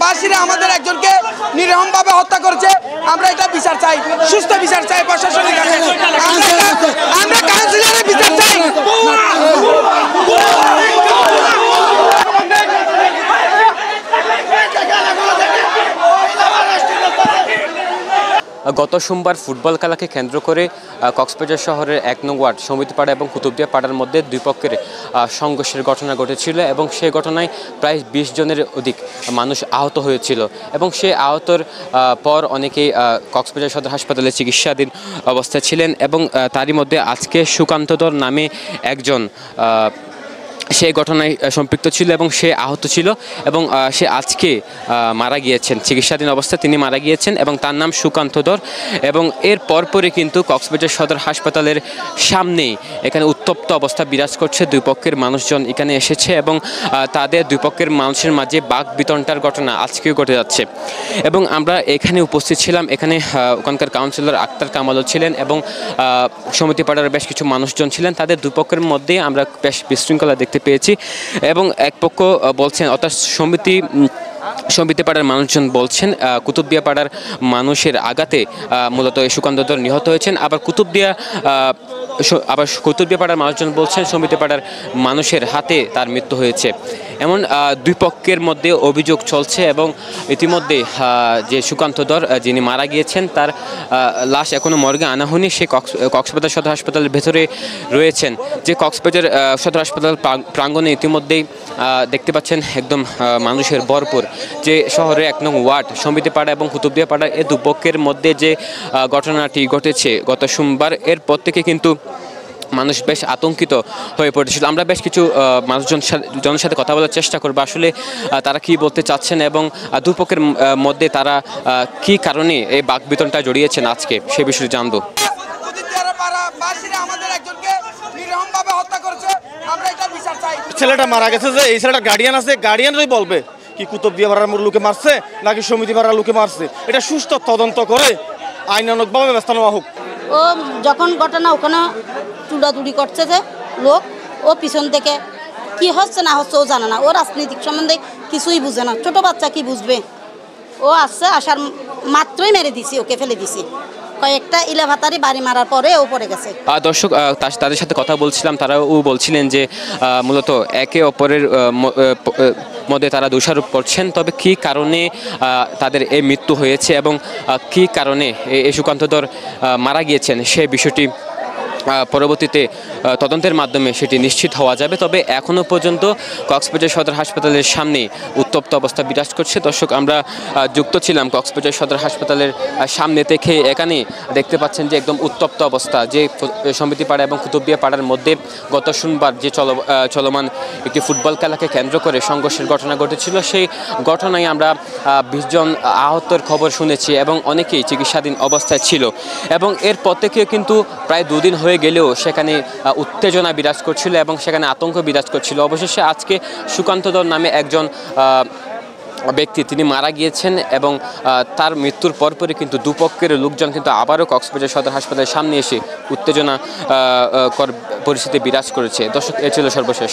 বাসীরা আমাদের একজনকে নির্মমভাবে হত্যা করেছে। আমরা এটা বিচার চাই, সুস্থ বিচার চাই প্রশাসনের কাছে। আমরা কাউন্সিলরের বিচার চাই। গত সোমবার ফুটবল খেলাকে কেন্দ্র করে কক্সবাজার শহরের ১ নং ওয়ার্ড সমিতিপাড়া এবং কুতুবদিয়া পাড়ার মধ্যে দুই পক্ষের সংঘর্ষের ঘটনা ঘটেছিল এবং সেই ঘটনায় প্রায় ২০ জনের অধিক মানুষ আহত হয়েছিল এবং সেই আহতর পর অনেকেই কক্সবাজার সদর হাসপাতালে চিকিৎসাধীন অবস্থায় ছিলেন এবং তারই মধ্যে আজকে সুকান্ত ধর নামে একজন সেই ঘটনায় সম্পৃক্ত ছিল এবং সে আহত ছিল এবং সে আজকে মারা গিয়েছেন, চিকিৎসাধীন অবস্থায় তিনি মারা গিয়েছেন এবং তার নাম সুকান্ত ধর। এবং এর পরপরই কিন্তু কক্সবাজার সদর হাসপাতালের সামনেই এখানে উত্তপ্ত অবস্থা বিরাজ করছে। দুই পক্ষের মানুষজন এখানে এসেছে এবং তাদের দুই পক্ষের মানুষের মাঝে বাক বিতণ্ডার ঘটনা আজকেও ঘটে যাচ্ছে এবং আমরা এখানে উপস্থিত ছিলাম। এখানে ওখানকার কাউন্সিলর আক্তার কামালও ছিলেন এবং সমিতিপাড়ার বেশ কিছু মানুষজন ছিলেন। তাদের দুই পক্ষের মধ্যে আমরা বেশ বিশৃঙ্খলা দেখতে পেয়েছি এবং এক পক্ষ বলছেন, অর্থাৎ সমিতিপাড়ার মানুষজন বলছেন কুতুবদিয়া পাড়ার মানুষের আঘাতে মূলত এই সুকান্ত ধর নিহত হয়েছেন। আবার কুতুবদিয়া পাড়ার মানুষজন বলছেন সমিতিপাড়ার মানুষের হাতে তার মৃত্যু হয়েছে। এমন দুই পক্ষের মধ্যে অভিযোগ চলছে এবং ইতিমধ্যে যে সুকান্ত ধর যিনি মারা গিয়েছেন তার লাশ এখনও মর্গে আনা হয়নি। সে কক্সবাজার সদর হাসপাতালের ভেতরে রয়েছেন। যে কক্সবাজার সদর হাসপাতাল প্রাঙ্গণে ইতিমধ্যেই দেখতে পাচ্ছেন একদম মানুষের ভরপুর। যে শহরের ১ নং ওয়ার্ড সমিতিপাড়া এবং কুতুবদিয়া পাড়া এই দুপক্ষের মধ্যে যে ঘটনাটি ঘটেছে গত সোমবার, এরপর থেকে কিন্তু মানুষ বেশ আতঙ্কিত হয়ে পড়েছিল। আমরা বেশ কিছু মানুষজনের সাথে কথা বলার চেষ্টা করবো, আসলে তারা কি বলতে চাচ্ছেন এবং দুপক্ষের মধ্যে তারা কি কারণে এই বাকবিতণ্ডা জড়িয়েছেন আজকে সে বিষয়ে জানবো। ছেলেটা মারা গেছে, যে এই ছেলেটার গার্ডিয়ান আছে, গার্ডিয়ানই বলবে কি কুতুবদিয়া পাড়ার লোকে মারছে নাকি সমিতি পাড়ার লোকে মারছে। এটা সুষ্ঠু তদন্ত করে আইনানুগভাবে ব্যবস্থা নেওয়া হোক। ও যখন ঘটনা ওখানে চুড়াদুড়ি করছে যে লোক, ও পিছন থেকে কি হচ্ছে না হচ্ছে ও জানে না, ও রাজনৈতিক সম্বন্ধে কিছুই বুঝে না। ছোট বাচ্চা কি বুঝবে? ও আসছে, আসার মাত্রই মেরে দিছি, ওকে ফেলে দিছি। কয়েকটা ইলাভাতারি বাড়ি মারার পরে ও পড়ে গেছে। দর্শক তাদের সাথে কথা বলছিলাম, তারাও বলছিলেন যে মূলত একে অপরের মধ্যে তারা দোষারোপ করছেন, তবে কি কারণে তাদের এই মৃত্যু হয়েছে এবং কি কারণে এই সুকান্ত ধর মারা গিয়েছেন সে বিষয়টি পরবর্তীতে তদন্তের মাধ্যমে সেটি নিশ্চিত হওয়া যাবে। তবে এখনও পর্যন্ত কক্সবাজার সদর হাসপাতালের সামনে উত্তপ্ত অবস্থা বিরাজ করছে। দর্শক আমরা যুক্ত ছিলাম কক্সবাজার সদর হাসপাতালের সামনে থেকে। এখানে দেখতে পাচ্ছেন যে একদম উত্তপ্ত অবস্থা। যে সমিতিপাড়া এবং কুতুবদিয়া পাড়ার মধ্যে গত সোমবার যে চলমান একটি ফুটবল খেলাকে কেন্দ্র করে সংঘর্ষের ঘটনা ঘটেছিল, সেই ঘটনায় আমরা ২০ জন আহতের খবর শুনেছি এবং অনেকেই চিকিৎসাধীন অবস্থায় ছিল এবং এরপর থেকে কিন্তু প্রায় ২ দিন হয়ে গেলেও সেখানে উত্তেজনা বিরাজ করছিল এবং সেখানে আতঙ্ক বিরাজ করছিল। অবশেষে আজকে সুকান্ত ধর নামে একজন ব্যক্তি তিনি মারা গিয়েছেন এবং তার মৃত্যুর পরপরই কিন্তু দুপক্ষের লোকজন কিন্তু আবারও কক্সবাজার সদর হাসপাতালের সামনে এসে উত্তেজনা পরিস্থিতি বিরাজ করেছে। দর্শক, এ ছিল সর্বশেষ।